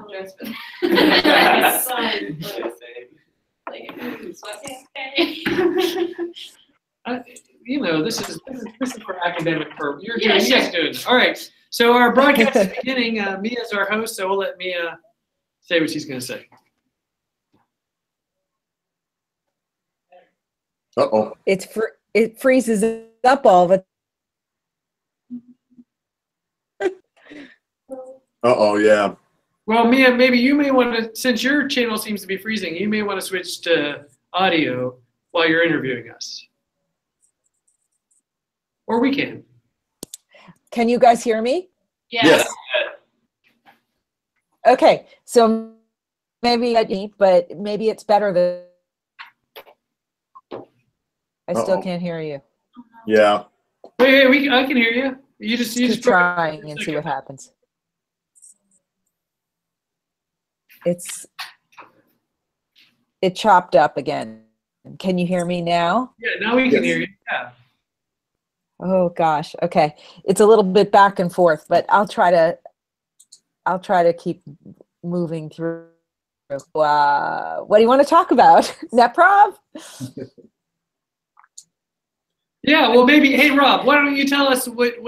apologize for that. Son, like, you know, this is for academic purpose. You guys are doing this. All right. So our broadcast is beginning. Mia's our host, so we'll let Mia say what she's going to say. Uh-oh. It freezes up all the. Uh-oh, yeah. Well, Mia, maybe you may want to, since your channel seems to be freezing, you may want to switch to audio while you're interviewing us. Or we can. Can you guys hear me? Yes. Okay, so maybe, but maybe it's better that I still can't hear you. Yeah. Wait, I can hear you. You just Keep trying and see what happens. It chopped up again. Can you hear me now? Yeah, now we can hear you. Yeah. Oh gosh. Okay. It's a little bit back and forth, but I'll try to keep moving through. What do you want to talk about? NetProv? Yeah, well, maybe, hey, Rob, why don't you tell us what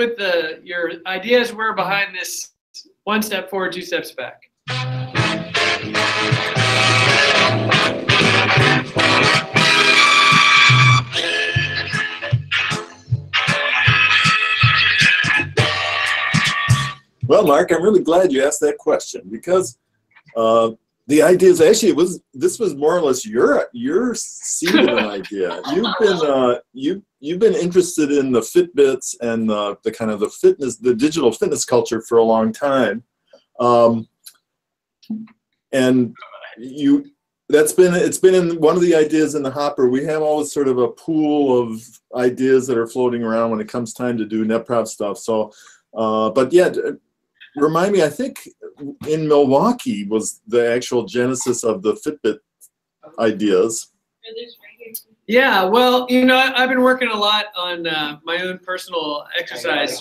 your ideas were behind this 1 step forward, 2 steps back? Well, Mark, I'm really glad you asked that question because the idea is actually this was more or less your seed of an idea. You've been interested in the Fitbits and the kind of the fitness, the digital fitness culture for a long time, and it's been in one of the ideas in the hopper. We have always sort of a pool of ideas that are floating around when it comes time to do NetProv stuff. So, but yeah. Remind me, I think in Milwaukee was the actual genesis of the Fitbit ideas. Yeah, well, you know, I've been working a lot on my own personal exercise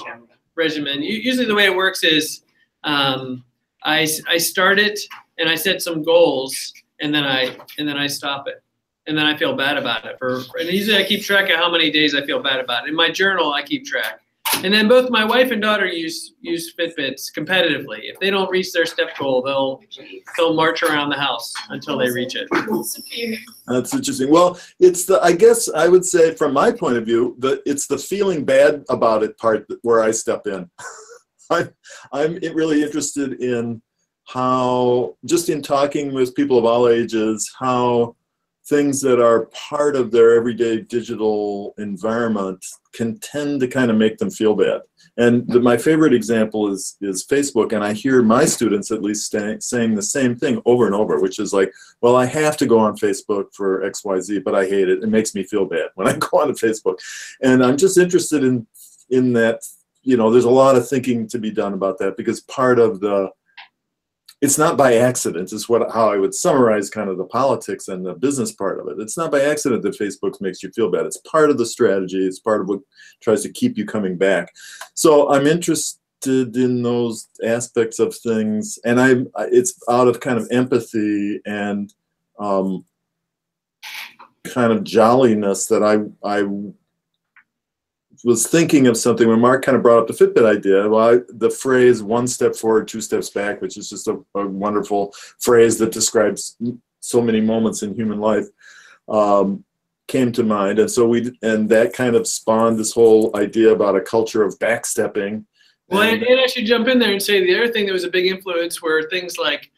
regimen. Usually the way it works is I start it and I set some goals and then I stop it. And then I feel bad about it. And usually I keep track of how many days I feel bad about it. In my journal, I keep track. And then both my wife and daughter use Fitbits competitively. If they don't reach their step goal, they'll march around the house until they reach it. That's interesting. Well, I guess I would say from my point of view, it's the feeling bad about it part where I step in. I'm really interested in how, just in talking with people of all ages, how things that are part of their everyday digital environment can tend to kind of make them feel bad. And my favorite example is Facebook, and I hear my students at least saying the same thing over and over, which is like, well, I have to go on Facebook for XYZ, but I hate it. It makes me feel bad when I go on to Facebook. And I'm just interested in that, you know, there's a lot of thinking to be done about that, because part of it's not by accident, is how I would summarize kind of the politics and the business part of it. It's not by accident that Facebook makes you feel bad. It's part of the strategy. It's part of what tries to keep you coming back. So I'm interested in those aspects of things, and it's out of kind of empathy and kind of jolliness that I was thinking of something when Mark kind of brought up the Fitbit idea. Well, the phrase 1 step forward, 2 steps back, which is just a wonderful phrase that describes so many moments in human life, came to mind. And so and that kind of spawned this whole idea about a culture of backstepping. Well, and I should jump in there and say the other thing that was a big influence were things like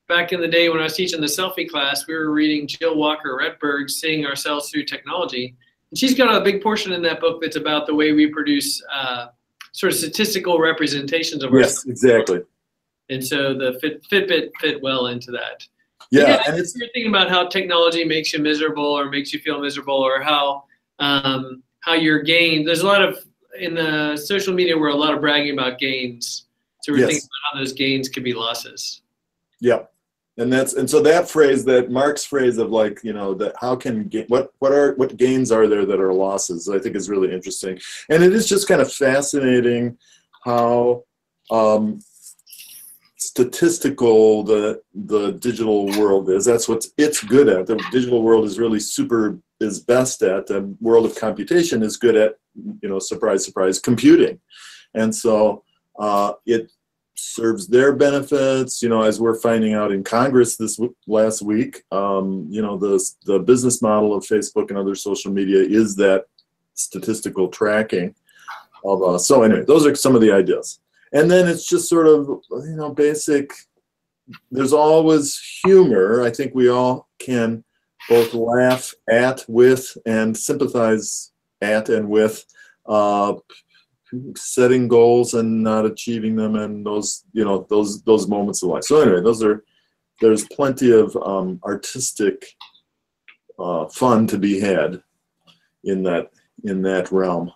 back in the day when I was teaching the selfie class, we were reading Jill Walker Redberg, Seeing Ourselves Through Technology. She's got a big portion in that book that's about the way we produce sort of statistical representations of ourselves. Yes, exactly. And so the Fitbit fit well into that. Yeah, and you're thinking about how technology makes you miserable or makes you feel miserable, or how your gains. There's a lot of in the social media where a lot of bragging about gains. So we're thinking about how those gains could be losses. Yeah. And so that phrase, that Mark's phrase of like, you know, that how can what gains are there that are losses, I think is really interesting. And it is just kind of fascinating how statistical the digital world is. That's what it's good at. The digital world is really is best at. The world of computation is good at, surprise, surprise, computing. And so it serves their benefits, as we're finding out in Congress this last week. The business model of Facebook and other social media is that statistical tracking of so anyway, those are some of the ideas. And then it's just sort of, basic. There's always humor. I think we all can both laugh at, with, and sympathize at and with setting goals and not achieving them, and those moments of life. So anyway, there's plenty of artistic fun to be had in that realm.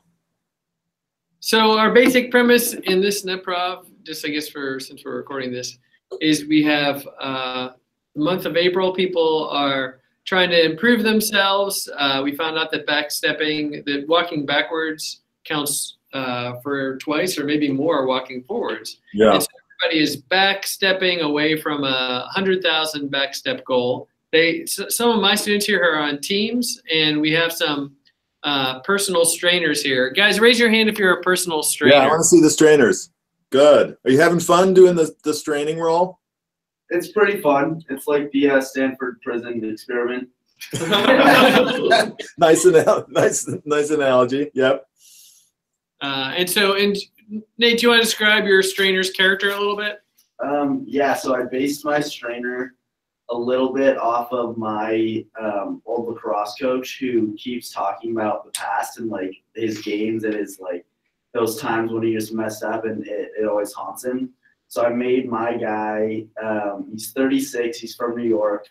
So our basic premise in this NetProv, just I guess since we're recording this, is we have the month of April. People are trying to improve themselves. We found out that walking backwards counts for twice or maybe more walking forwards. Yeah. And so everybody is backstepping away from a 100,000 backstep goal. Some of my students here are on teams, and we have some personal strainers here. Guys, raise your hand if you're a personal strainer. Yeah, I want to see the strainers. Good. Are you having fun doing the straining role? It's pretty fun. It's like the Stanford prison experiment. Nice analogy. Yep. And Nate, do you want to describe your strainer's character a little bit? Yeah, so I based my strainer a little bit off of my old lacrosse coach, who keeps talking about the past and like his games and his like those times when he just messed up, and it always haunts him. So I made my guy, he's 36, he's from New York,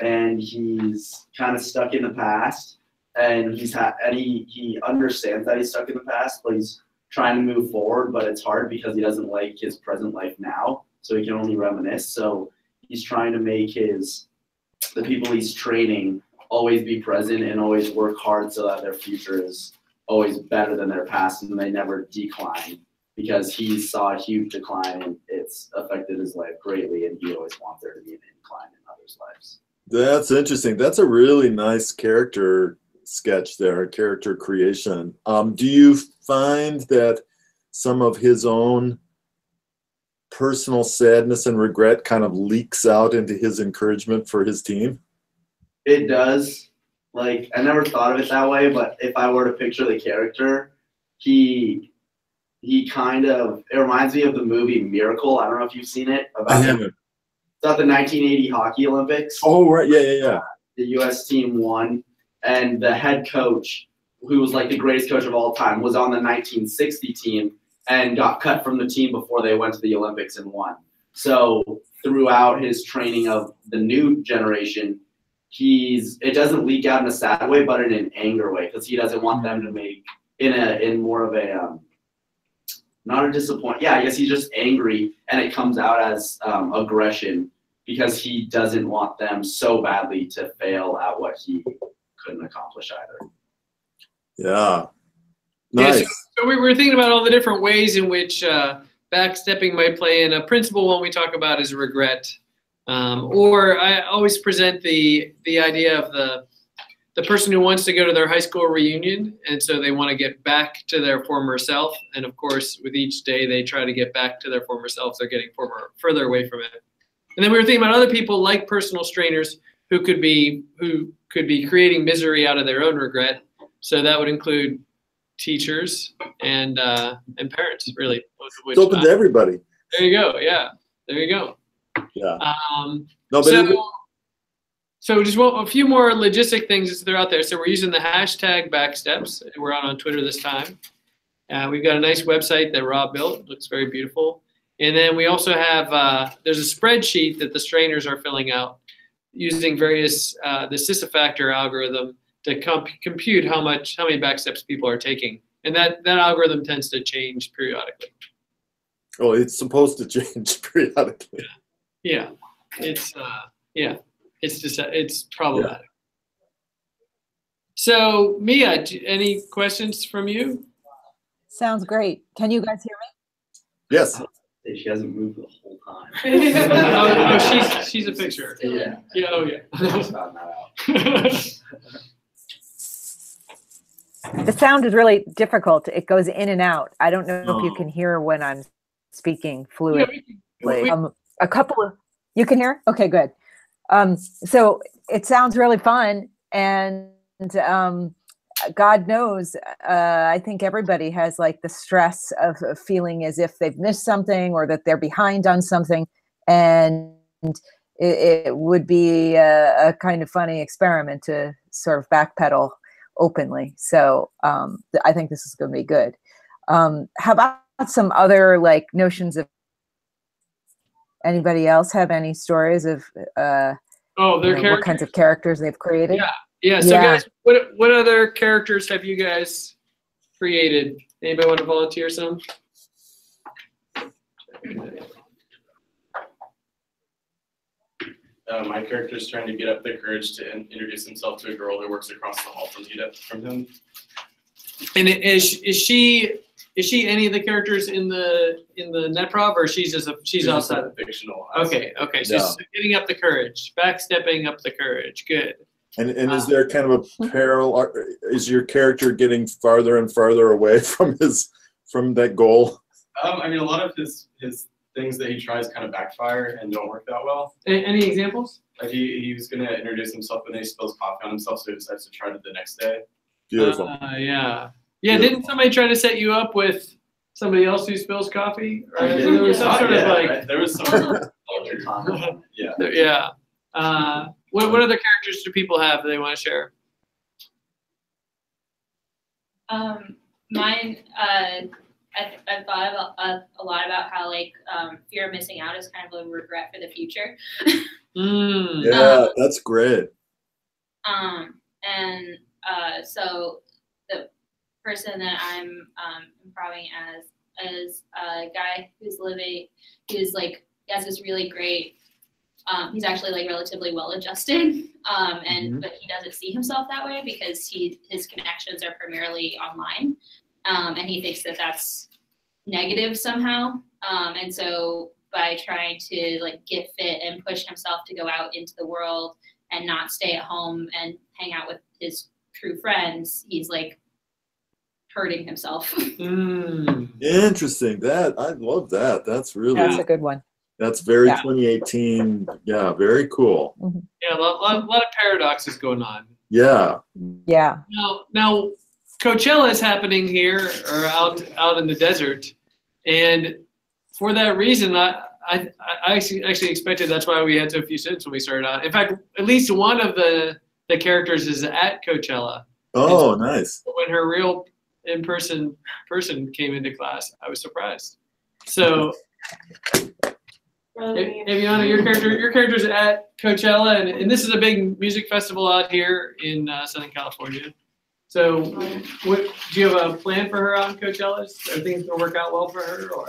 and he's kind of stuck in the past, and he understands that he's stuck in the past, but he's trying to move forward, but it's hard because he doesn't like his present life now, so he can only reminisce. So he's trying to make the people he's training always be present and always work hard so that their future is always better than their past and they never decline, because he saw a huge decline and it's affected his life greatly, and he always wants there to be an incline in others' lives. That's interesting. That's a really nice character sketch there, character creation. Do you find that some of his own personal sadness and regret kind of leaks out into his encouragement for his team? It does. Like, I never thought of it that way, but if I were to picture the character, he kind of, it reminds me of the movie Miracle. I don't know if you've seen it. I haven't. It's about the 1980 Hockey Olympics. Oh, right. Yeah. The U.S. team won, and the head coach, who was like the greatest coach of all time, was on the 1960 team and got cut from the team before they went to the Olympics and won. So throughout his training of the new generation, it doesn't leak out in a sad way, but in an anger way, because he doesn't want them to make in more of a not a disappointment. Yeah, I guess he's just angry, and it comes out as aggression, because he doesn't want them so badly to fail at what he couldn't accomplish either. Yeah. Nice. Yeah, so we were thinking about all the different ways in which backstepping might play in. A principal one we talk about is regret. Or I always present the idea of the person who wants to go to their high school reunion, and so they want to get back to their former self. And of course, with each day they try to get back to their former self, they're getting further away from it. And then we were thinking about other people like personal strainers who could be creating misery out of their own regret. So that would include teachers and parents, really. It's open to everybody. There you go. Yeah. There you go. Yeah. So just a few more logistic things that are out there. So we're using the hashtag Backsteps. We're out on Twitter this time. We've got a nice website that Rob built. It looks very beautiful. And then we also have, there's a spreadsheet that the strainers are filling out using various, the Sysafactor algorithm to compute how many backsteps people are taking. And that algorithm tends to change periodically. Oh, it's supposed to change periodically. Yeah, it's problematic. Yeah. So Mia, any questions from you? Sounds great. Can you guys hear me? Yes. She hasn't moved the whole time. She's a picture. Yeah. Yeah. Oh yeah. Just found that out. The sound is really difficult. It goes in and out. I don't know if you Oh. can hear when I'm speaking Yeah, fluidly. we- A couple of, you can hear? Okay, good. So it sounds really fun, and God knows, I think everybody has like the stress of feeling as if they've missed something or that they're behind on something, and it would be a kind of funny experiment to sort of backpedal openly. So I think this is going to be good. How about some other like notions of, anybody else have any stories of Oh, their what characters. kinds of characters they've created? Yeah. Yeah. So Yeah. guys, what other characters have you guys created? Anybody want to volunteer some? My character is trying to get up the courage to introduce himself to a girl who works across the hall from him. And is she any of the characters in the NetProv, or she's outside? The fictional. Okay. So Yeah. getting up the courage, backstepping up the courage. Good. And is there kind of a parallel? Is your character getting farther and farther away from that goal? I mean, a lot of his things that he tries kind of backfire and don't work that well. Any examples? Like he was gonna introduce himself, and then he spills coffee on himself, so he decides to try it the next day. Beautiful. Yeah. Beautiful. Didn't somebody try to set you up with somebody else who spills coffee? Or Yeah. there was some sort of like, Right? There was some. Yeah. yeah. What other characters do people have that they want to share? Mine, I've thought about a lot about how like fear of missing out is kind of a regret for the future. Yeah, that's great. So the person that I'm improving as is a guy who's like has this really great. He's actually like relatively well adjusted, but he doesn't see himself that way because his connections are primarily online, and he thinks that that's negative somehow. And so by trying to like get fit and push himself to go out into the world and not stay at home and hang out with his true friends, he's like hurting himself. Interesting. I love that. That's really That's a good one. that's very Yeah. 2018. Yeah, very cool. Yeah, a lot of paradoxes going on. Yeah. Yeah. Now, Coachella is happening here or out in the desert, and for that reason, I actually expected. That's why we had so few students when we started out. In fact, at least one of the characters is at Coachella. Oh, nice. When her real in-person person came into class, I was surprised. So, Aviana, your character's at Coachella, and this is a big music festival out here in Southern California. So, what do you have a plan for her on Coachella? Are things gonna work out well for her, or?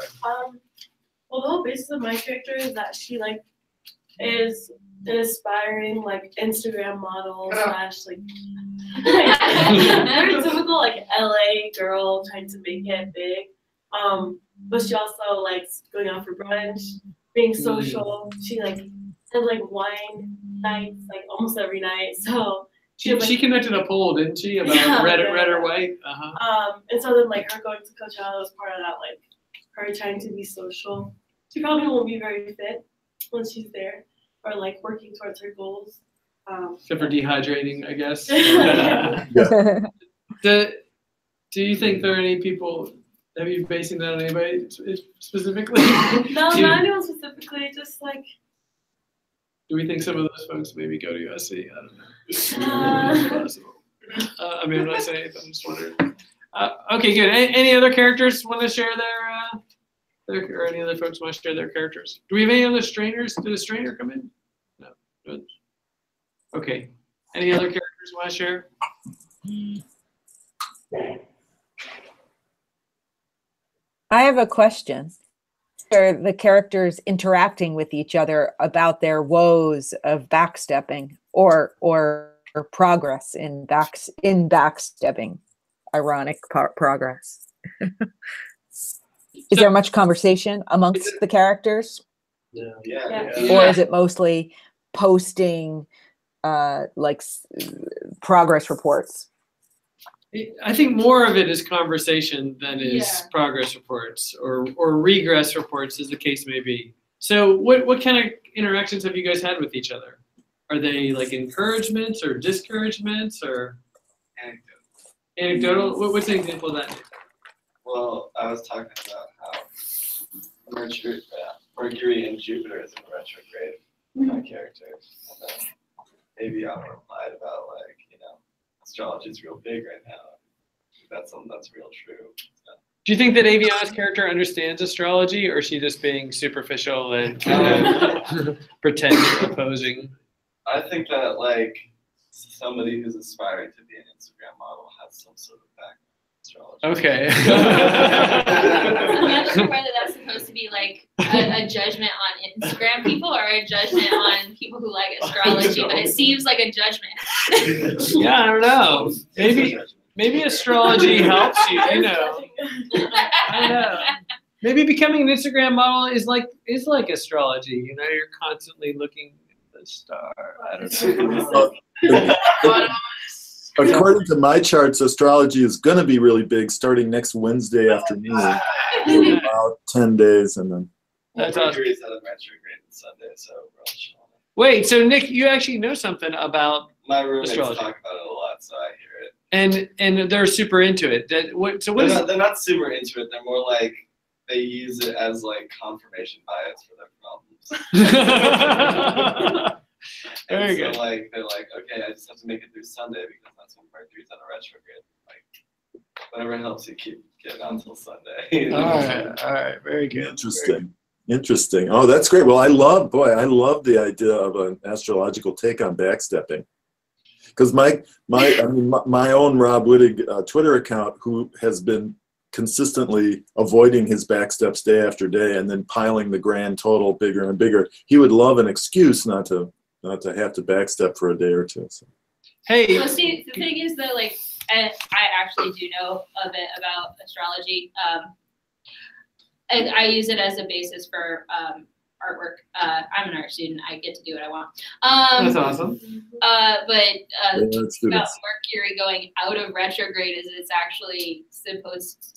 Well, the whole basis of my character is that she like is an aspiring like Instagram model slash like very typical like LA girl trying to make it big. But she also likes going out for brunch, being social. She like has like wine nights like almost every night. So She connected a poll, didn't she, about red or white? and so then like her going to Coachella was part of that, like her trying to be social. She probably won't be very fit when she's there, or like working towards her goals. Except for dehydrating, I guess. Yeah. Do you think there are any people? Have you basing that on anybody specifically? No, Do- not anyone specifically. Just like Do we think some of those folks maybe go to USC? I don't know. It's possible. I mean, I'm not saying anything. I'm just wondering. Okay, good. Any other characters want to share or any other folks want to share their characters? Do we have any other strainers? Did a strainer come in? No. Good. Okay. Any other characters want to share? I have a question. Are the characters interacting with each other about their woes of backstepping or progress in backstepping? Ironic progress. Is there much conversation amongst the characters? Or is it mostly posting progress reports? I think more of it is conversation than is progress reports or regress reports, as the case may be. So what kind of interactions have you guys had with each other? Are they like encouragements or discouragements or anecdotal? What's an example of that? Well, I was talking about how Mercury and Jupiter is in retrograde, my characters. And then maybe I replied about astrology is real big right now. That's something that's real true. So. Do you think that Aviana's character understands astrology, or is she just being superficial and pretending opposing? I think that somebody who's aspiring to be an Instagram model has some sort of background in astrology. Okay. I'm not sure whether that's supposed to be like a judgment on Instagram people or a judgment on people who like astrology, but it seems like a judgment. Yeah, I don't know. Maybe astrology helps you. You know. I don't know. Maybe becoming an Instagram model is like astrology. You know, you're constantly looking at the star. I don't know. According to my charts, astrology is going to be really big starting next Wednesday afternoon. About 10 days, and then. That's awesome. Mercury's out of retrograde Sunday, so we're all chilling. Wait, so Nick, you actually know something about my roommates astrology. Talk about it a lot, so I hear it. And they're super into it. They're not super into it. They're more like they use it as like confirmation bias for their problems. Very so good. They're like, okay, I just have to make it through Sunday because that's when Mercury's out of retrograde. Like whatever helps you keep getting on until Sunday. All right, very good. Interesting. Oh, that's great. Well, I love the idea of an astrological take on backstepping. Because my own Rob Wittig Twitter account, who has been consistently avoiding his backsteps day after day and then piling the grand total bigger and bigger, he would love an excuse not to have to backstep for a day or two. So. Hey. Well, see, the thing is though, like, I actually do know a bit about astrology. I use it as a basis for artwork. I'm an art student. I get to do what I want. That's awesome. About Mercury going out of retrograde is it's actually supposed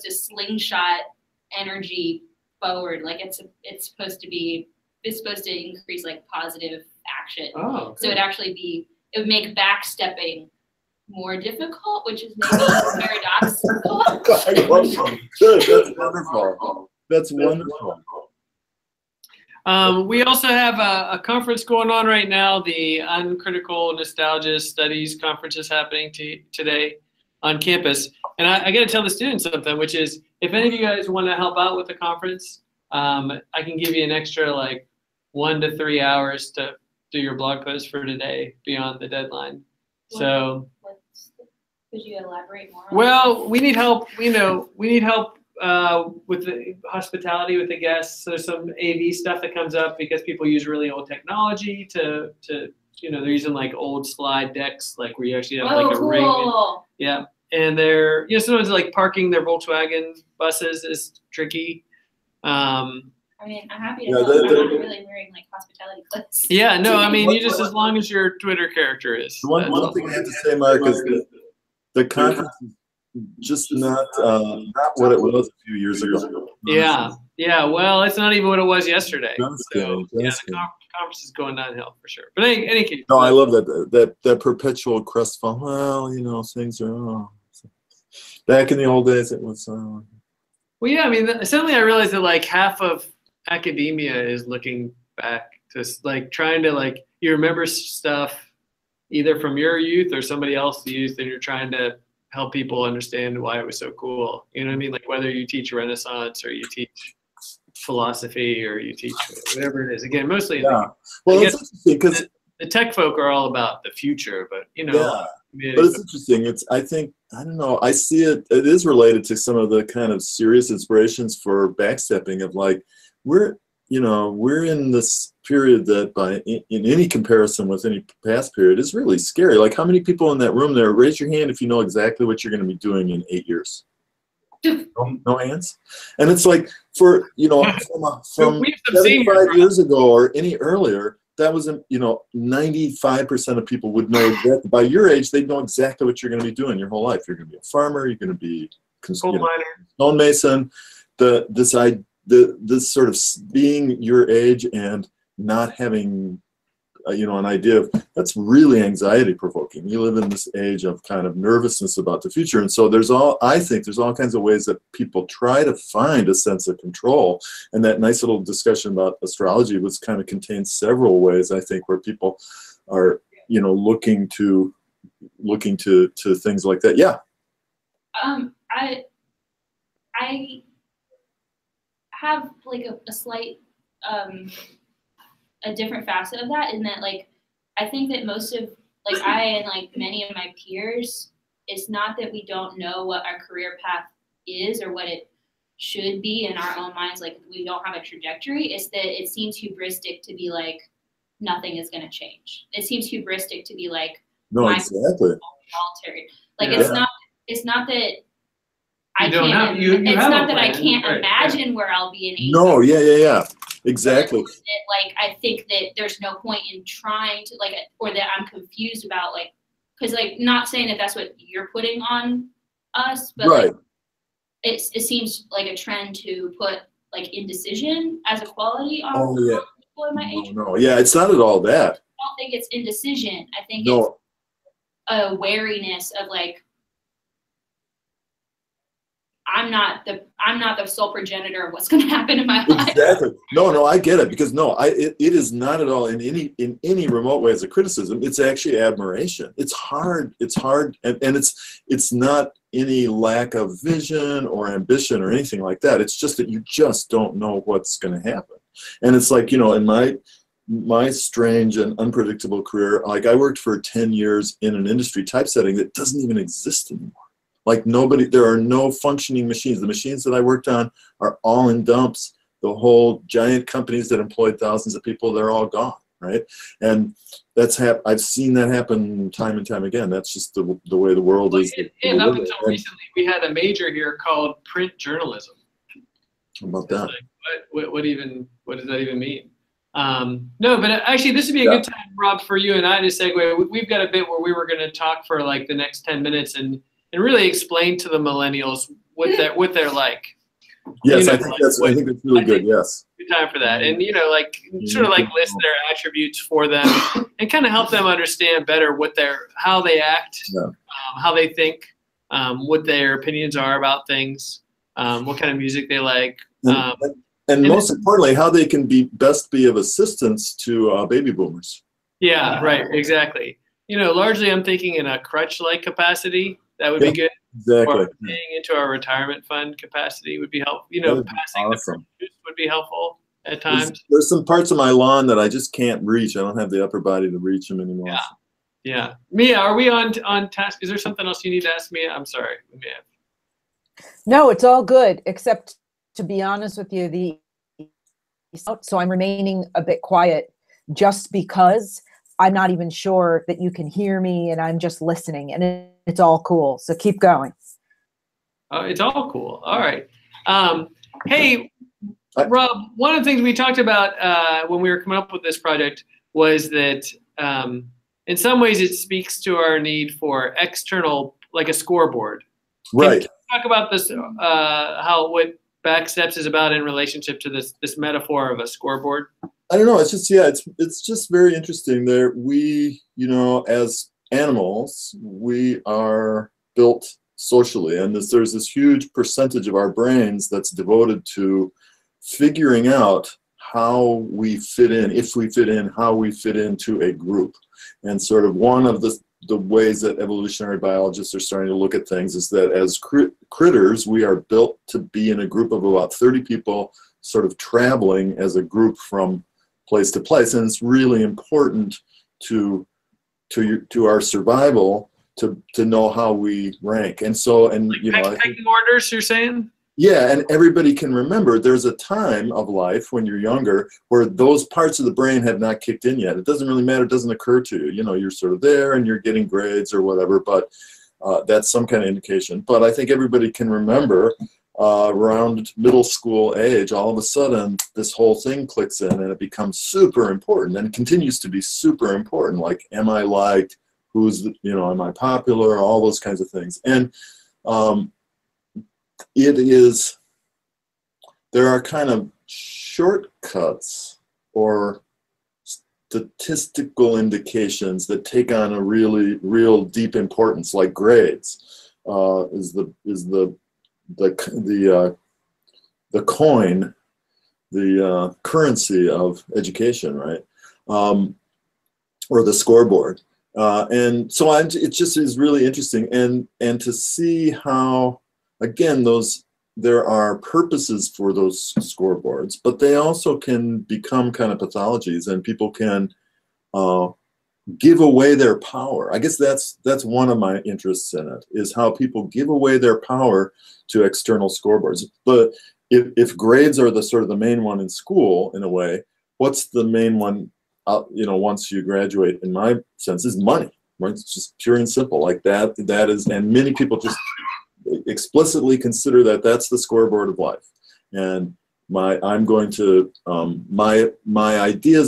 to slingshot energy forward. Like it's supposed to increase like positive action. Oh, okay. So it would make backstepping more difficult, which is maybe paradoxical. Good. That's wonderful. That's wonderful. We also have a conference going on right now. The Uncritical Nostalgia Studies conference is happening today on campus. And I got to tell the students something, which is if any of you guys want to help out with the conference, I can give you an extra like 1 to 3 hours to do your blog post for today beyond the deadline. So. Could you elaborate more? Well, we need help. We need help with the hospitality with the guests. There's some AV stuff that comes up because people use really old technology to they're using like old slide decks, like where you actually have like a cool. ring. And, and they're sometimes like parking their Volkswagen buses is tricky. I mean, I'm happy to help. I'm not really wearing like hospitality clothes. Yeah, no, I mean, you just as long as your Twitter character is. One thing I have to say, Mark, is that the conference is just not what it was a few years ago. Yeah. Well, it's not even what it was yesterday. The conference is going downhill for sure. But in any case. No, I love that perpetual crestfallen. Well, things are. Back in the old days, it was. Well, yeah. I mean, suddenly I realized that like half of academia is looking back to like trying to like you remember stuff either from your youth or somebody else's youth, and you're trying to help people understand why it was so cool. You know what I mean? Like whether you teach Renaissance or you teach philosophy or you teach whatever it is. Again, mostly. Yeah. Well, it's interesting because the tech folk are all about the future, but Yeah. But it's interesting. I don't know. I see it. It is related to some of the kind of serious inspirations for backstepping of like we're in this period that in any comparison with any past period is really scary. Like how many people in that room there, raise your hand if you know exactly what you're going to be doing in 8 years. No hands? And it's like, for, you know, from We have some 75 seniors, years ago or any earlier, that was, you know, 95% of people would know exactly, by your age, they'd know exactly what you're going to be doing your whole life. You're going to be a farmer, you're going to be Coal miner. stonemason. This sort of being your age and not having you know, an idea of, that's really anxiety provoking. You live in this age of kind of nervousness about the future. And so I think there's all kinds of ways that people try to find a sense of control. And that nice little discussion about astrology was kind of contains several ways, I think, where people are, you know, looking to things like that. Yeah. I have like a slight a different facet of that, in that, like, I think that most of, like, I and like many of my peers, it's not that we don't know what our career path is or what it should be in our own minds, like we don't have a trajectory. It's that it seems hubristic to be like nothing is going to change. It seems hubristic to be like, no, exactly, altered. Like, yeah. it's not that I You don't can't. have- you It's have not a that I plan. can't Right, imagine where I'll be in 8 No, years. yeah, exactly. Like, I think that there's no point in trying to, like, or that I'm confused about, like, because, like, not saying that that's what you're putting on us, but Right. like, it seems like a trend to put like indecision as a quality on Oh, yeah. people in my age. No, yeah, it's not at all that. I don't think it's indecision. I think it's No, a wariness of, like, I'm not the sole progenitor of what's going to happen in my life. exactly. No, I get it, because it is not at all in any remote way as a criticism. It's actually admiration. It's hard, and it's not any lack of vision or ambition or anything like that. It's just that you just don't know what's going to happen. And it's like, you know, in my strange and unpredictable career, like, I worked for 10 years in an industry type setting that doesn't even exist anymore. Like, there are no functioning machines. The machines that I worked on are all in dumps. The whole giant companies that employed thousands of people, they're all gone, right? And I've seen that happen time and time again. That's just the way the world is. And up until recently, we had a major here called print journalism. How about that? Like, what does that even mean? No, but actually, this would be a good time, Rob, for you and I to segue. We've got a bit where we were going to talk for like the next 10 minutes and really explain to the millennials what they're like. Yes, You know, I think that's really good. Yes. Good time for that, and you know, like, sort of like list their attributes for them and kind of help them understand better how they act, how they think, what their opinions are about things, what kind of music they like. And most importantly, how they can best be of assistance to baby boomers. Yeah, right, exactly. You know, largely I'm thinking in a crutch-like capacity. That would be good. Exactly. Or paying into our retirement fund capacity would be helpful. You know, passing awesome. the juice would be helpful at times. There's some parts of my lawn that I just can't reach. I don't have the upper body to reach them anymore. Yeah. Mia, are we on task? Is there something else you need to ask Mia? I'm sorry, Mia. No, it's all good, except, to be honest with you, so I'm remaining a bit quiet just because I'm not even sure that you can hear me, and I'm just listening, and it's all cool. So keep going. It's all cool. All right. Hey, Rob, one of the things we talked about when we were coming up with this project was that in some ways it speaks to our need for external, like a scoreboard. Right. Can you talk about this, what Backsteps is about in relationship to this metaphor of a scoreboard? I don't know. It's just, it's just very interesting there. We, you know, as animals, we are built socially, and there's this huge percentage of our brains that's devoted to figuring out how we fit in, if we fit in, how we fit into a group. And sort of one of the ways that evolutionary biologists are starting to look at things is that as critters, we are built to be in a group of about 30 people, sort of traveling as a group from place to place. And it's really important to our survival to know how we rank. And so, and like, you know, pecking orders, you're saying? yeah, and everybody can remember there's a time of life when you're younger where those parts of the brain have not kicked in yet. It doesn't really matter. It doesn't occur to you. You know, you're sort of there and you're getting grades or whatever. But that's some kind of indication. But I think everybody can remember around middle school age, all of a sudden this whole thing clicks in and it becomes super important and continues to be super important. Like, am I liked? Who's, am I popular? All those kinds of things. And there are kind of shortcuts or statistical indications that take on a real deep importance, like grades is the coin, the currency of education, right? Or the scoreboard. And so it just is really interesting, and to see how, again, there are purposes for those scoreboards, but they also can become kind of pathologies, and people can give away their power. I guess that's one of my interests in it, is how people give away their power to external scoreboards. But if grades are the sort of the main one in school, in a way, what's the main one? Once you graduate, in my sense, is money. Right? It's just pure and simple, like that. That is, and many people just explicitly consider that that's the scoreboard of life. And my ideas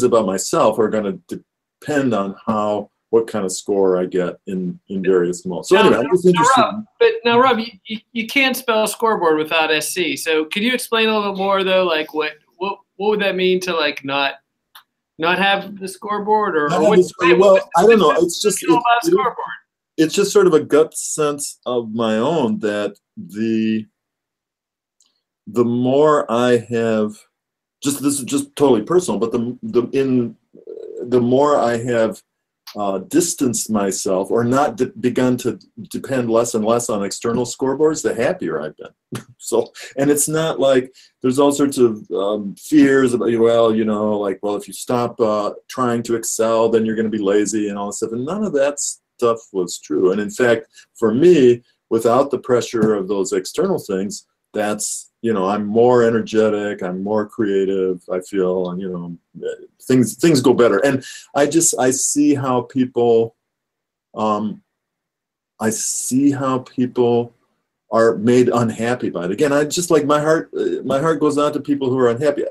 about myself are going to depend on what kind of score I get in various modes. So anyway, I'm just interested. Rob, you can't spell scoreboard without SC. So could you explain a little more though? Like what would that mean to like not have the scoreboard, or well, I don't know. It's just it's just sort of a gut sense of my own that the more I have, this is just totally personal, but the more I have distanced myself or not begun to depend less and less on external scoreboards, the happier I've been. So, and it's not like there's all sorts of fears about, if you stop trying to excel, then you're going to be lazy and all this stuff. And none of that stuff was true. And in fact, for me, without the pressure of those external things, that's, I'm more energetic, I'm more creative, I feel, and, things go better. And I see how people, are made unhappy by it. Again, I just like my heart goes out to people who are unhappy.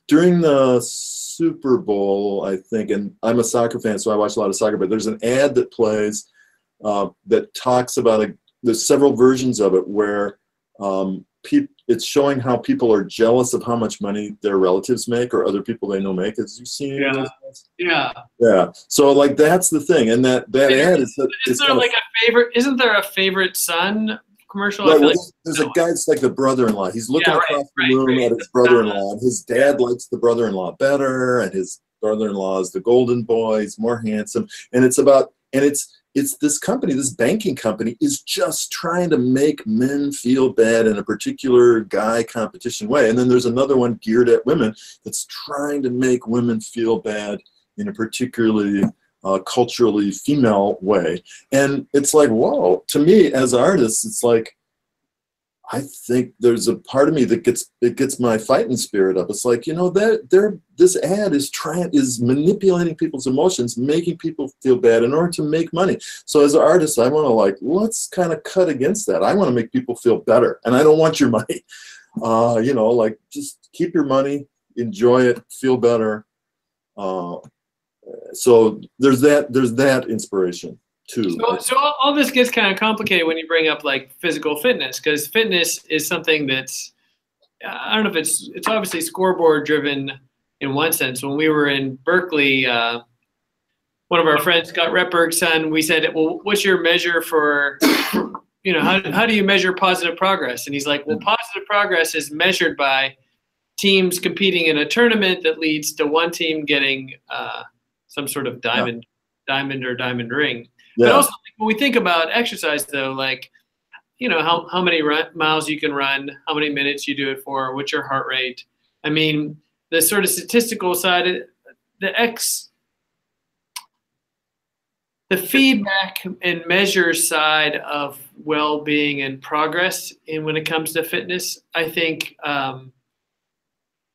During the Super Bowl, I think, and I'm a soccer fan, so I watch a lot of soccer, but there's an ad that plays that talks about there's several versions of it where it's showing how people are jealous of how much money their relatives make or other people they know make. Have you seen it? Yeah. So like that's the thing, and that ad is. Isn't there a favorite son commercial? Right, there's a guy that's like the brother-in-law. He's looking across the room at his brother-in-law, and his dad likes the brother-in-law better, and his brother-in-law is the golden boy. He's more handsome, and it's this company, this banking company, is just trying to make men feel bad in a particular guy competition way. And then there's another one geared at women that's trying to make women feel bad in a particularly culturally female way. And it's like, whoa, to me as artists, it's like, I think there's a part of me that gets my fighting spirit up. It's like, this ad is manipulating people's emotions, making people feel bad in order to make money. So as an artist, I want to let's kind of cut against that. I want to make people feel better, and I don't want your money. Just keep your money, enjoy it, feel better. So there's that inspiration too. So all this gets kind of complicated when you bring up like physical fitness, because fitness is something that's, I don't know if it's obviously scoreboard driven in one sense. When we were in Berkeley, one of our friends, Scott Retberg's son, we said, well, what's your measure for how do you measure positive progress? And he's like, well, positive progress is measured by teams competing in a tournament that leads to one team getting some sort of diamond or diamond ring. Yeah. But also, when we think about exercise, though, like, how many miles you can run, how many minutes you do it for, what's your heart rate. I mean, the sort of statistical side, the feedback and measure side of well-being and progress, and when it comes to fitness, I think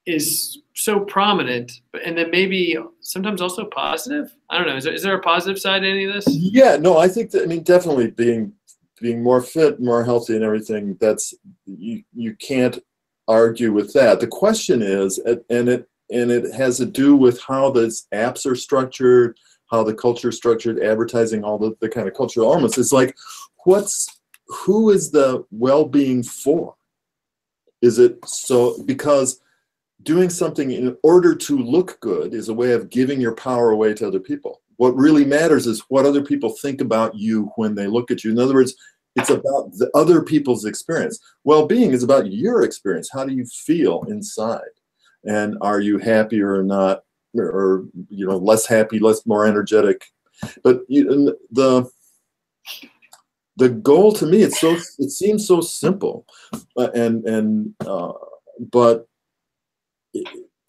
is so prominent, and then maybe sometimes also positive. I don't know. Is there a positive side to any of this? Yeah, no, I think that, I mean, definitely being more fit, more healthy and everything, that's, you can't argue with that. The question is, and it has to do with how these apps are structured, how the culture is structured, advertising, all the kind of cultural elements. It's like, who is the well-being for? Is it so, because doing something in order to look good is a way of giving your power away to other people. What really matters is what other people think about you when they look at you. In other words, it's about the other people's experience. Well-being is about your experience. How do you feel inside? And are you happier or not, or less happy, more energetic? But the goal to me, it seems so simple, but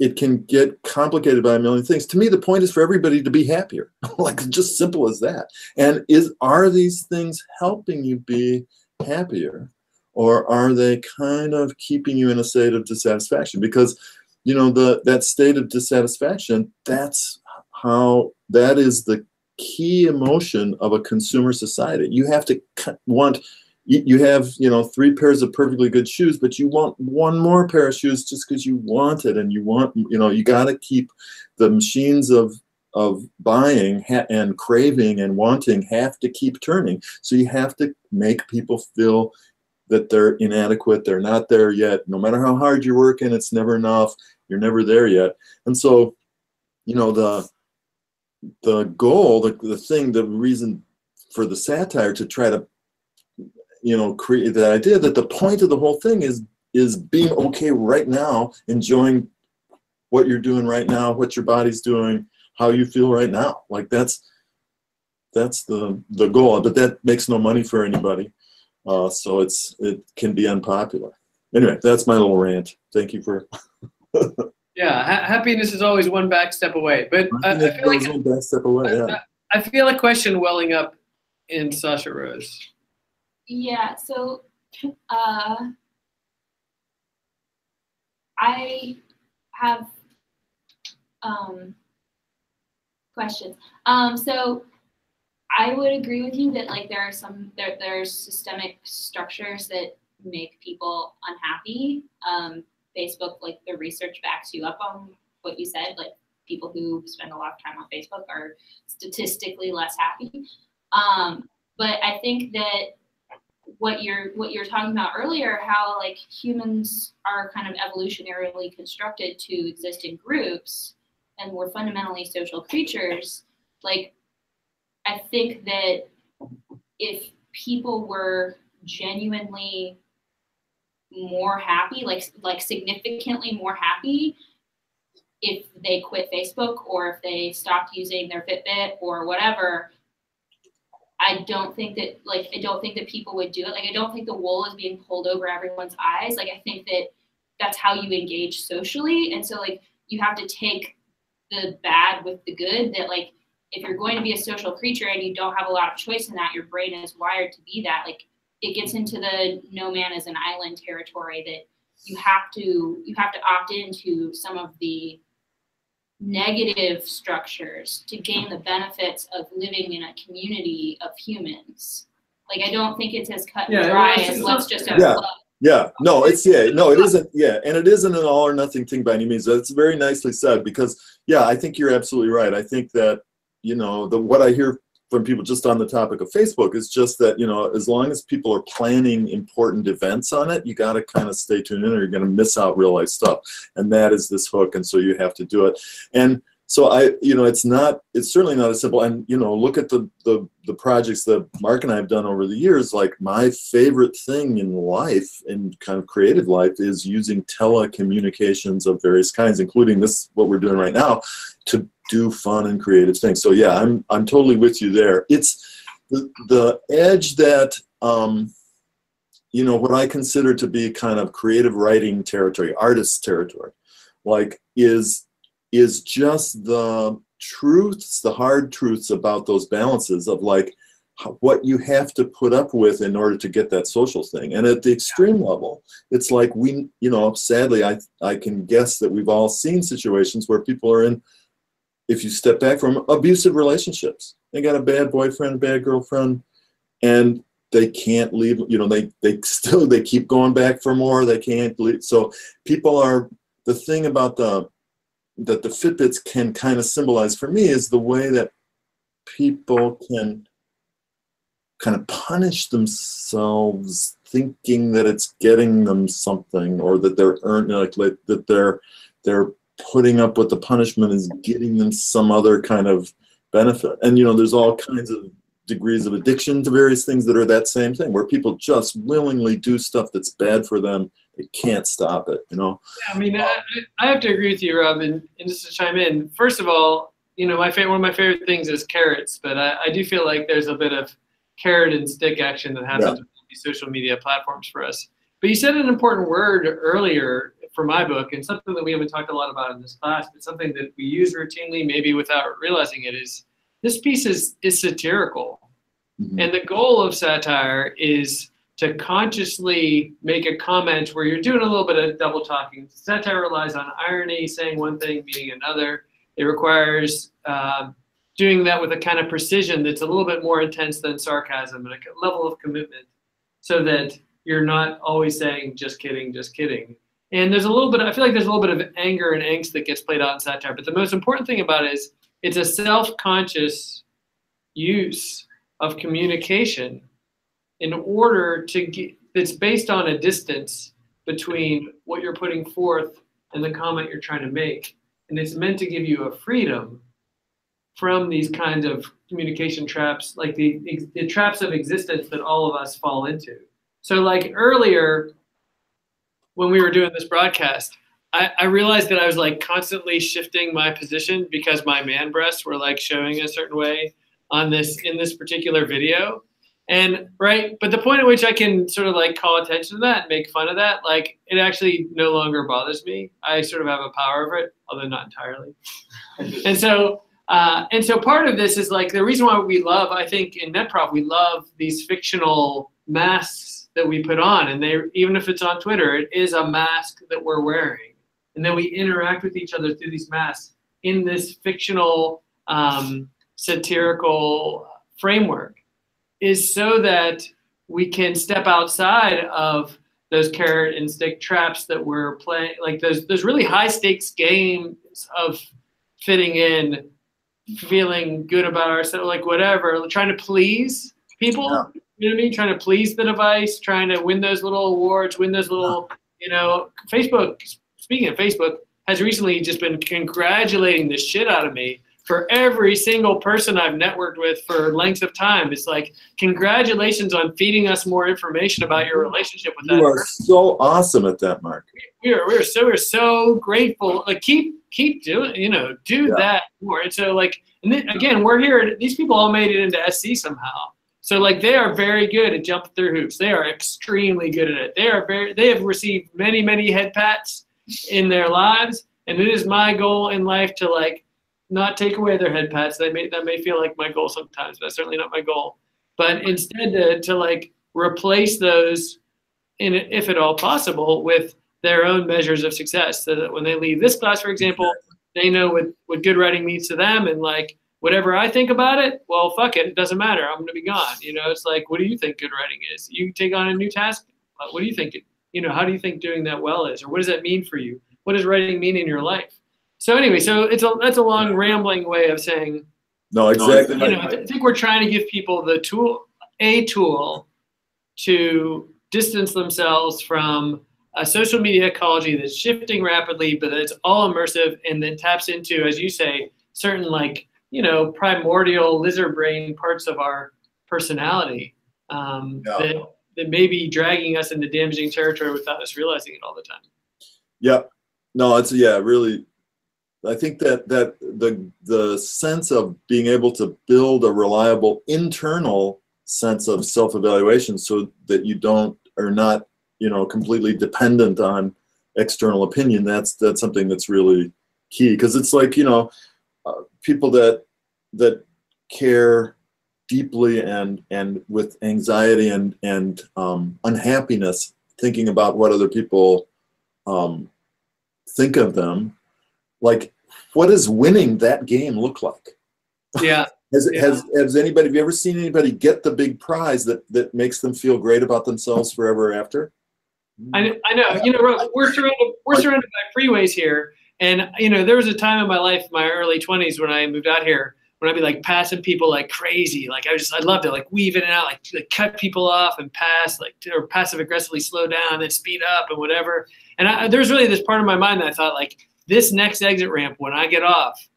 it can get complicated by a million things. To me, the point is for everybody to be happier, like just simple as that. And are these things helping you be happier, or are they kind of keeping you in a state of dissatisfaction? Because that state of dissatisfaction, that is the key emotion of a consumer society. You have to you have 3 pairs of perfectly good shoes, but you want one more pair of shoes just because you want it, and you got to keep the machines of buying and craving and wanting have to keep turning. So you have to make people feel that they're inadequate, they're not there yet. No matter how hard you're working, it's never enough. You're never there yet. And so, the goal, the reason for the satire to try to create that idea that the point of the whole thing is being okay right now, enjoying what you're doing right now, what your body's doing, how you feel right now. Like that's the goal, but that makes no money for anybody. So it can be unpopular. Anyway, that's my little rant. Thank you for. Yeah, happiness is always one back step away. But I feel like one back step away. Yeah. I feel a question welling up in Sasha Rose. Yeah, so I have questions. So I would agree with you that like there's systemic structures that make people unhappy. Facebook, like the research backs you up on what you said. Like people who spend a lot of time on Facebook are statistically less happy. But I think that what you're talking about earlier, how like humans are kind of evolutionarily constructed to exist in groups, and we're fundamentally social creatures. Like, I think that if people were genuinely more happy, like significantly more happy, if they quit Facebook or if they stopped using their Fitbit or whatever, I don't think that people would do it. Like, I don't think the wool is being pulled over everyone's eyes. Like, I think that that's how you engage socially. And so like, you have to take the bad with the good, that like, if you're going to be a social creature and you don't have a lot of choice in that, your brain is wired to be that. Like, it gets into the no man is an island territory, that you have to opt into some of the negative structures to gain the benefits of living in a community of humans. Like, I don't think it's as cut and dry as let's just have club. Yeah, no, it isn't. Yeah, and it isn't an all or nothing thing by any means. That's very nicely said, because I think you're absolutely right. I think that what I hear from people just on the topic of Facebook is just that, as long as people are planning important events on it, you got to kind of stay tuned in, or you're going to miss out real life stuff. And that is this hook. And so you have to do it. And so it's certainly not as simple. And, look at the projects that Mark and I have done over the years. Like, my favorite thing in life, in kind of creative life, is using telecommunications of various kinds, including what we're doing right now, to do fun and creative things. So yeah, I'm totally with you there. It's the edge that, what I consider to be kind of creative writing territory, artist territory, like is just the truths, the hard truths about those balances of like, what you have to put up with in order to get that social thing. And at the extreme level, it's like we, you know, sadly, I can guess that we've all seen situations where people are in, if you step back from abusive relationships, they got a bad boyfriend, a bad girlfriend, and they can't leave, you know, they keep going back for more, they can't leave. So people are, the thing about that the Fitbits can kind of symbolize for me is the way that people can kind of punish themselves thinking that it's getting them something, or that they're earning, like that they're putting up with the punishment is getting them some other kind of benefit. And you know, there's all kinds of degrees of addiction to various things that are that same thing, where people just willingly do stuff that's bad for them. They can't stop it, you know? Yeah, I mean, I have to agree with you, Rob, and just to chime in, first of all, you know, one of my favorite things is carrots, but I do feel like there's a bit of carrot and stick action that happens with these social media platforms for us. But you said an important word earlier for my book, and something that we haven't talked a lot about in this class, but something that we use routinely, maybe without realizing it, is this piece is satirical. Mm-hmm. And the goal of satire is to consciously make a comment where you're doing a little bit of double talking. Satire relies on irony, saying one thing, meaning another. It requires doing that with a kind of precision that's a little bit more intense than sarcasm, and a level of commitment, so that you're not always saying, just kidding, just kidding. And there's a little bit, I feel like there's a little bit of anger and angst that gets played out in satire. But the most important thing about it is it's a self-conscious use of communication in order to get, it's based on a distance between what you're putting forth and the comment you're trying to make. And it's meant to give you a freedom from these kinds of communication traps, like the traps of existence that all of us fall into. So like earlier, when we were doing this broadcast, I realized that I was like constantly shifting my position because my man breasts were like showing a certain way on this, in this particular video. And right, but the point at which I can sort of like call attention to that and make fun of that, like it actually no longer bothers me. I sort of have a power over it, although not entirely. And so part of this is like the reason why we love, I think in NetProf, we love these fictional masks that we put on, and they, even if it's on Twitter, it is a mask that we're wearing. And then we interact with each other through these masks in this fictional satirical framework, is so that we can step outside of those carrot and stick traps that we're playing, like those really high stakes games of fitting in, feeling good about ourselves, like whatever, trying to please people, you know what I mean? Trying to please the device, trying to win those little awards, win those little, you know, Facebook, speaking of Facebook, has recently just been congratulating the shit out of me for every single person I've networked with for lengths of time. It's like, congratulations on feeding us more information about your relationship with that person. You are so awesome at that, Mark. We're so grateful. Like keep doing, you know, do that more. And so like, and then again, we're here, these people all made it into SC somehow. So like they are very good at jumping through hoops. They are extremely good at it. They have received many, many head pats in their lives. And it is my goal in life to like, not take away their head pats. That may feel like my goal sometimes, but that's certainly not my goal. But instead to like replace those, if at all possible, with their own measures of success, so that when they leave this class, for example, they know what good writing means to them, and like whatever I think about it, well, fuck it, it doesn't matter. I'm gonna be gone. You know, it's like, what do you think good writing is? You take on a new task. What do you think? How do you think doing that well is, or what does that mean for you? What does writing mean in your life? So anyway, that's a long rambling way of saying. No, exactly. You know, I think we're trying to give people the tool to distance themselves from a social media ecology that's shifting rapidly, but it's all immersive and then taps into, as you say, certain like, you know, primordial lizard brain parts of our personality that may be dragging us into damaging territory without us realizing it all the time. Yeah. No, it's really. I think that the sense of being able to build a reliable internal sense of self-evaluation, so that you are not, you know, completely dependent on external opinion. That's something that's really key, because it's like, you know, people that care deeply and with anxiety and unhappiness, thinking about what other people think of them. Like, what does winning that game look like? Yeah. Has anybody, have you ever seen anybody get the big prize that makes them feel great about themselves forever after? I know. You know, Rob, we're surrounded by freeways here, and you know, there was a time in my life, my early 20s, when I moved out here, when I'd be like passing people like crazy. Like I loved it, like weave in and out, like cut people off and pass, like, or passive aggressively slow down, then speed up and whatever. And there was really this part of my mind that I thought, like, this next exit ramp, when I get off,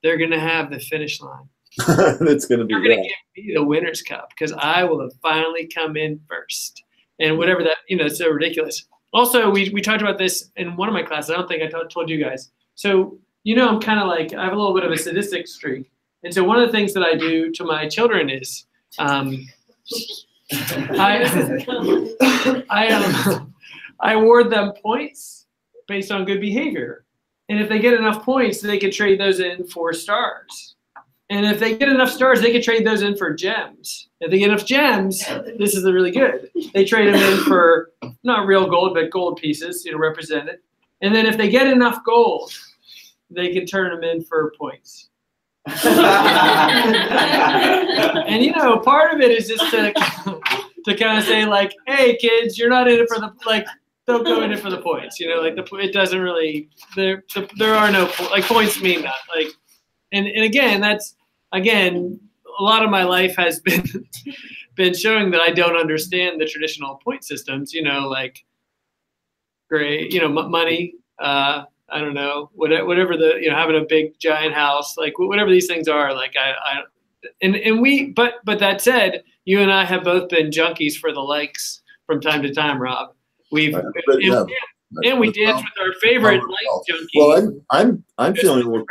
they're gonna have the finish line. It's gonna be. They're gonna give me the winner's cup because I will have finally come in first. And whatever that, you know, it's so ridiculous. Also, we talked about this in one of my classes. I don't think I told you guys. So, you know, I'm kind of like, I have a little bit of a sadistic streak. And so one of the things that I do to my children is I award them points based on good behavior. And if they get enough points, they can trade those in for stars. And if they get enough stars, they can trade those in for gems. If they get enough gems, this is really good. They trade them in for not real gold, but gold pieces, you know, represented. And then if they get enough gold, they can turn them in for points. And you know, part of it is just to kind of say, like, hey kids, you're not in it for the, like, don't go in it for the points. You know, like it doesn't really, there are no, like, points mean that, like. And again, a lot of my life has been showing that I don't understand the traditional point systems. You know, like great, you know, money. I don't know, whatever the, you know, having a big giant house, like whatever these things are. Like but that said, you and I have both been junkies for the likes from time to time, Rob. And we danced with our favorite light junkie. Well, I'm feeling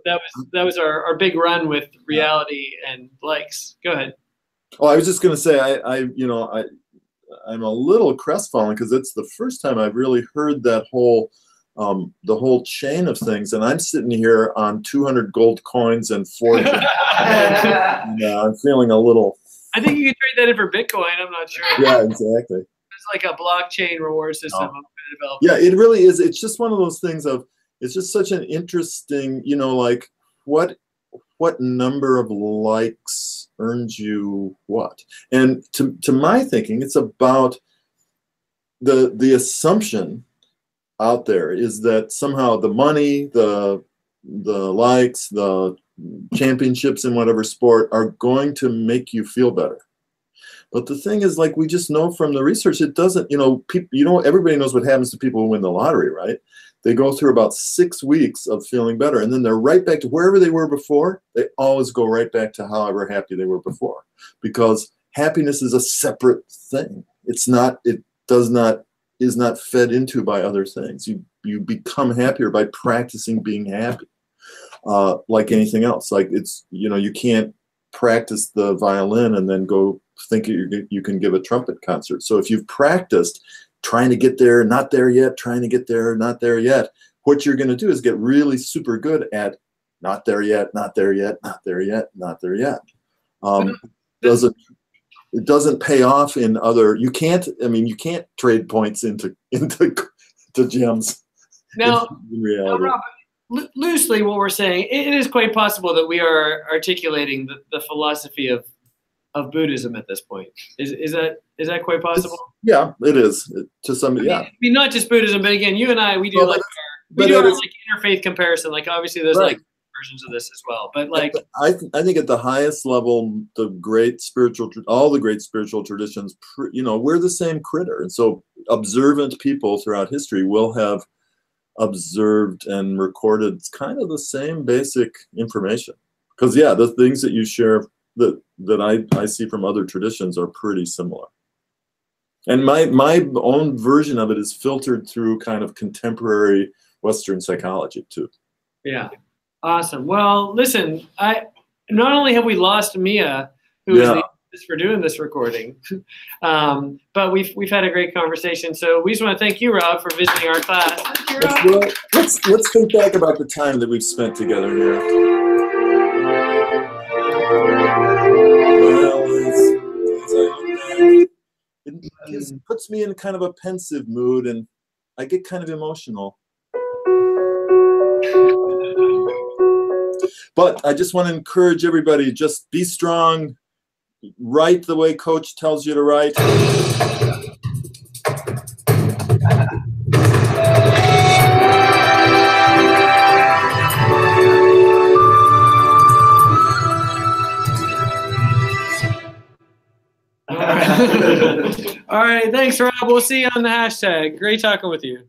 that was our big run with reality and likes. Go ahead. Oh, I was just going to say, I'm a little crestfallen because it's the first time I've really heard that whole the whole chain of things, and I'm sitting here on 200 gold coins and 4. I'm feeling a little. I think you could trade that in for Bitcoin. I'm not sure. Yeah, exactly. It's like a blockchain reward system. Yeah, it really is. It's just one of those things of, it's just such an interesting, you know, like what number of likes earns you what? And to my thinking, it's about the assumption out there is that somehow the money, the likes, the championships in whatever sport are going to make you feel better. But the thing is, like, we just know from the research, it doesn't, you know, everybody knows what happens to people who win the lottery, right? They go through about 6 weeks of feeling better, and then they're right back to wherever they were before. They always go right back to however happy they were before, because happiness is a separate thing. It's not, is not fed into by other things. You become happier by practicing being happy, like anything else. Like, it's, you know, you can't practice the violin and then go think you can give a trumpet concert. So if you've practiced trying to get there, not there yet, trying to get there, not there yet, what you're going to do is get really super good at not there yet, not there yet, not there yet, not there yet. It doesn't pay off in other. You can't trade points into gems. Now, in reality. Rob, loosely, what we're saying, it is quite possible that we are articulating the philosophy of Buddhism at this point. Is that quite possible? Yeah, it is to some. Yeah, I mean, not just Buddhism, but again, you and I, we do our interfaith comparison. Like, obviously, there's like versions of this as well. But like, I think at the highest level, all the great spiritual traditions, you know, we're the same critter, and so observant people throughout history will have observed and recorded kind of the same basic information. Because yeah, the things that you share that I see from other traditions are pretty similar. And my own version of it is filtered through kind of contemporary Western psychology too. Yeah, awesome. Well, listen, not only have we lost Mia, who is the artist for doing this recording, but we've had a great conversation. So we just want to thank you, Rob, for visiting our class. Let's think back about the time that we've spent together here. puts me in kind of a pensive mood, and I get kind of emotional. But I just want to encourage everybody, just be strong, write the way Coach tells you to write. All right, thanks, Rob. We'll see you on the hashtag. Great talking with you.